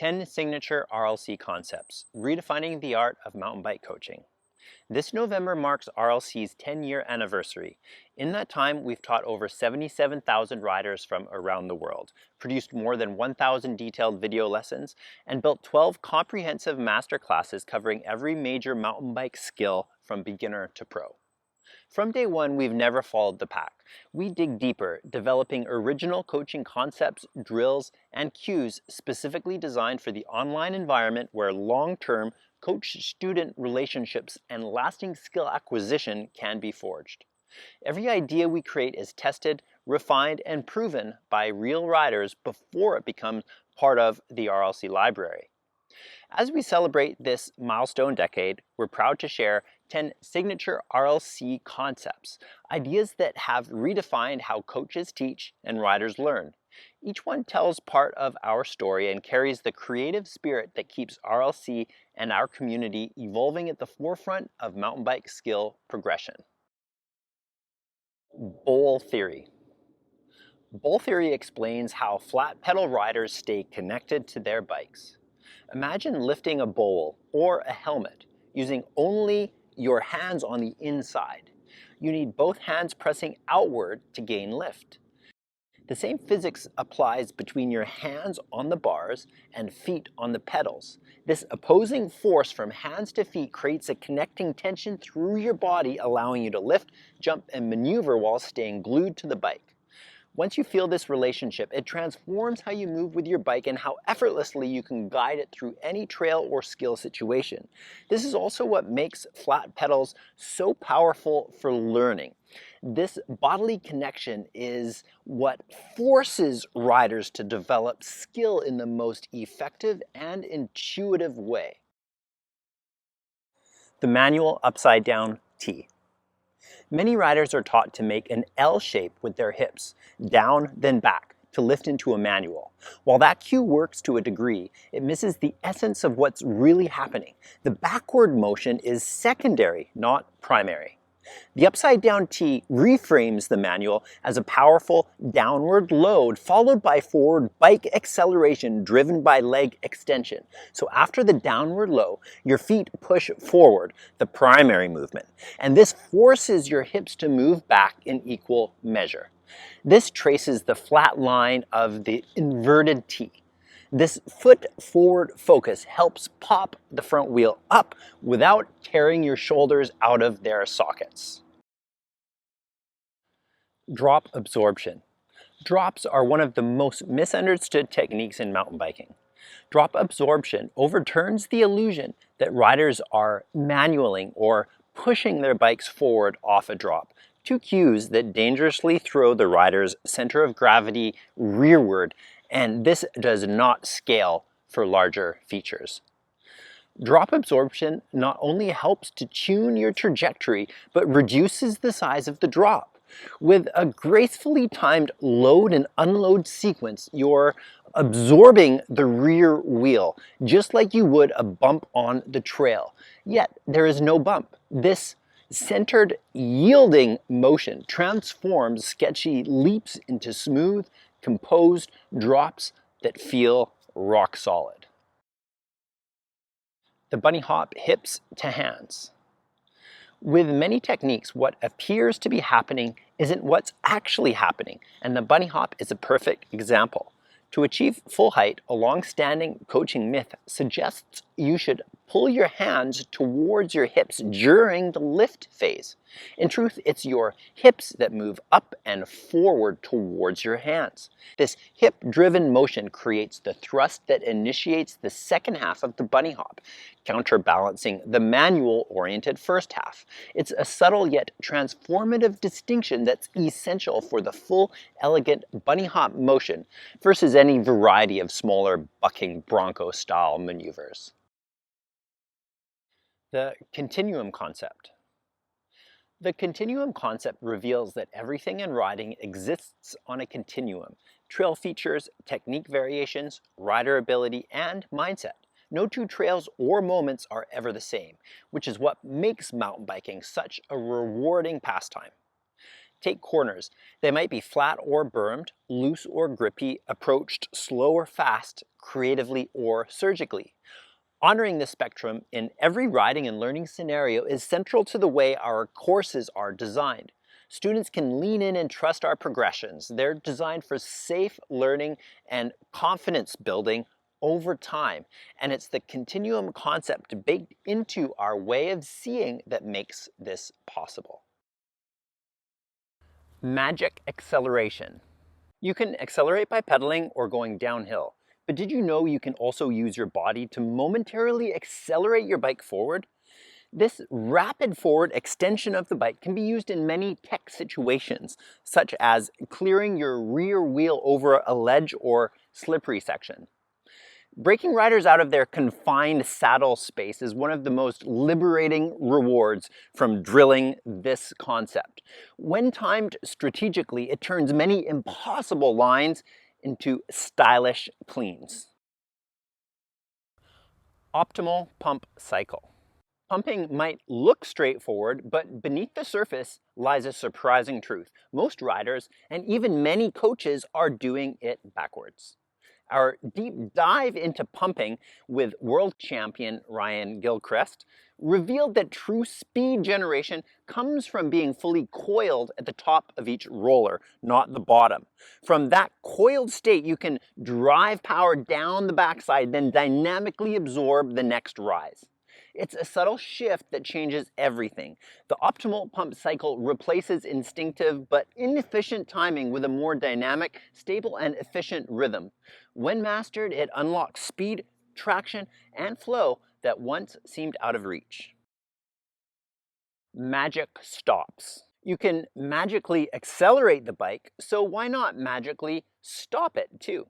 10 Signature RLC Concepts, Redefining the Art of Mountain Bike Coaching. This November marks RLC's 10-year anniversary. In that time, we've taught over 77,000 riders from around the world, produced more than 1,000 detailed video lessons, and built 12 comprehensive master classes covering every major mountain bike skill from beginner to pro. From day one, we've never followed the pack. We dig deeper, developing original coaching concepts, drills, and cues specifically designed for the online environment where long-term coach-student relationships and lasting skill acquisition can be forged. Every idea we create is tested, refined, and proven by real riders before it becomes part of the RLC library. As we celebrate this milestone decade, we're proud to share 10 signature RLC concepts, ideas that have redefined how coaches teach and riders learn. Each one tells part of our story and carries the creative spirit that keeps RLC and our community evolving at the forefront of mountain bike skill progression. Bowl theory. Bowl theory explains how flat pedal riders stay connected to their bikes. Imagine lifting a bowl or a helmet using only your hands on the inside. You need both hands pressing outward to gain lift. The same physics applies between your hands on the bars and feet on the pedals. This opposing force from hands to feet creates a connecting tension through your body, allowing you to lift, jump, and maneuver while staying glued to the bike. Once you feel this relationship, it transforms how you move with your bike and how effortlessly you can guide it through any trail or skill situation. This is also what makes flat pedals so powerful for learning. This bodily connection is what forces riders to develop skill in the most effective and intuitive way. The manual upside down T. Many riders are taught to make an L shape with their hips, down then back, to lift into a manual. While that cue works to a degree, it misses the essence of what's really happening. The backward motion is secondary, not primary. The upside down T reframes the manual as a powerful downward load followed by forward bike acceleration driven by leg extension. So after the downward low, your feet push forward, the primary movement, and this forces your hips to move back in equal measure. This traces the flat line of the inverted T. This foot forward focus helps pop the front wheel up without tearing your shoulders out of their sockets. Drop absorption. Drops are one of the most misunderstood techniques in mountain biking. Drop absorption overturns the illusion that riders are manualing or pushing their bikes forward off a drop, two cues that dangerously throw the rider's center of gravity rearward, and this does not scale for larger features. Drop absorption not only helps to tune your trajectory, but reduces the size of the drop. With a gracefully timed load and unload sequence, you're absorbing the rear wheel, just like you would a bump on the trail. Yet, there is no bump. This centered yielding motion transforms sketchy leaps into smooth, composed drops that feel rock solid. The bunny hop hips to hands. With many techniques, what appears to be happening isn't what's actually happening, and the bunny hop is a perfect example. To achieve full height, a long-standing coaching myth suggests you should pull your hands towards your hips during the lift phase. In truth, it's your hips that move up and forward towards your hands. This hip-driven motion creates the thrust that initiates the second half of the bunny hop, counterbalancing the manual-oriented first half. It's a subtle yet transformative distinction that's essential for the full, elegant bunny hop motion versus any variety of smaller bucking bronco-style maneuvers. The continuum concept. The continuum concept reveals that everything in riding exists on a continuum. Trail features, technique variations, rider ability, and mindset. No two trails or moments are ever the same, which is what makes mountain biking such a rewarding pastime. Take corners. They might be flat or bermed, loose or grippy, approached slow or fast, creatively, or surgically. Honoring the spectrum in every riding and learning scenario is central to the way our courses are designed. Students can lean in and trust our progressions. They're designed for safe learning and confidence building over time. And it's the continuum concept baked into our way of seeing that makes this possible. Magic acceleration. You can accelerate by pedaling or going downhill. But did you know you can also use your body to momentarily accelerate your bike forward? This rapid forward extension of the bike can be used in many tech situations, such as clearing your rear wheel over a ledge or slippery section. Breaking riders out of their confined saddle space is one of the most liberating rewards from drilling this concept. When timed strategically, it turns many impossible lines into stylish cleans. Optimal pump cycle. Pumping might look straightforward, but beneath the surface lies a surprising truth. Most riders, and even many coaches, are doing it backwards. Our deep dive into pumping with world champion Ryan Gilchrist revealed that true speed generation comes from being fully coiled at the top of each roller, not the bottom. From that coiled state, you can drive power down the backside, then dynamically absorb the next rise. It's a subtle shift that changes everything. The optimal pump cycle replaces instinctive but inefficient timing with a more dynamic, stable, and efficient rhythm. When mastered, it unlocks speed, traction, and flow that once seemed out of reach. Magic stops. You can magically accelerate the bike, so why not magically stop it too?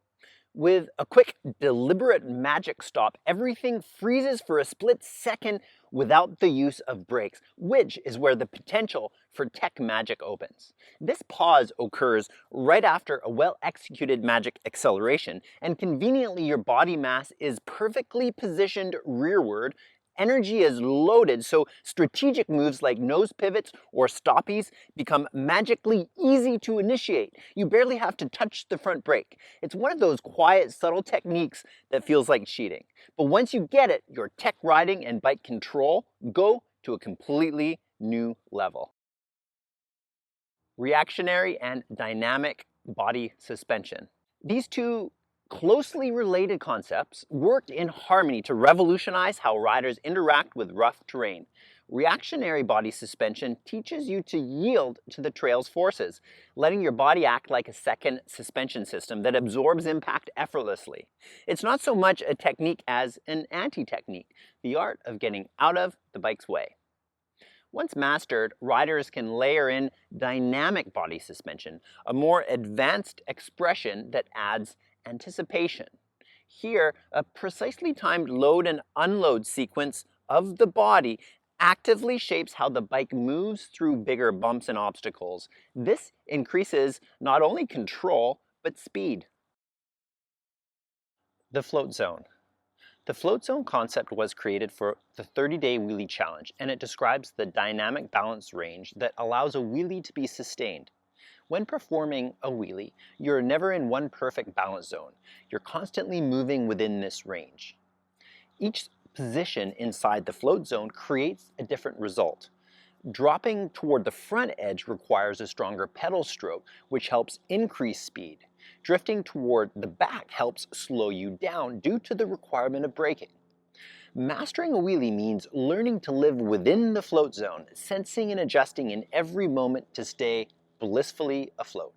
With a quick, deliberate magic stop, everything freezes for a split second without the use of brakes, which is where the potential for tech magic opens. This pause occurs right after a well-executed magic acceleration, and conveniently your body mass is perfectly positioned rearward. Energy is loaded, so strategic moves like nose pivots or stoppies become magically easy to initiate. You barely have to touch the front brake. It's one of those quiet, subtle techniques that feels like cheating. But once you get it, your tech riding and bike control go to a completely new level. Reactionary and dynamic body suspension. These two closely related concepts worked in harmony to revolutionize how riders interact with rough terrain. Reactionary body suspension teaches you to yield to the trail's forces, letting your body act like a second suspension system that absorbs impact effortlessly. It's not so much a technique as an anti-technique, the art of getting out of the bike's way. Once mastered, riders can layer in dynamic body suspension, a more advanced expression that adds anticipation. Here, a precisely timed load and unload sequence of the body actively shapes how the bike moves through bigger bumps and obstacles. This increases not only control, but speed. The float zone. The float zone concept was created for the 30-day wheelie challenge, and it describes the dynamic balance range that allows a wheelie to be sustained. When performing a wheelie, you're never in one perfect balance zone. You're constantly moving within this range. Each position inside the float zone creates a different result. Dropping toward the front edge requires a stronger pedal stroke, which helps increase speed. Drifting toward the back helps slow you down due to the requirement of braking. Mastering a wheelie means learning to live within the float zone, sensing and adjusting in every moment to stay blissfully afloat.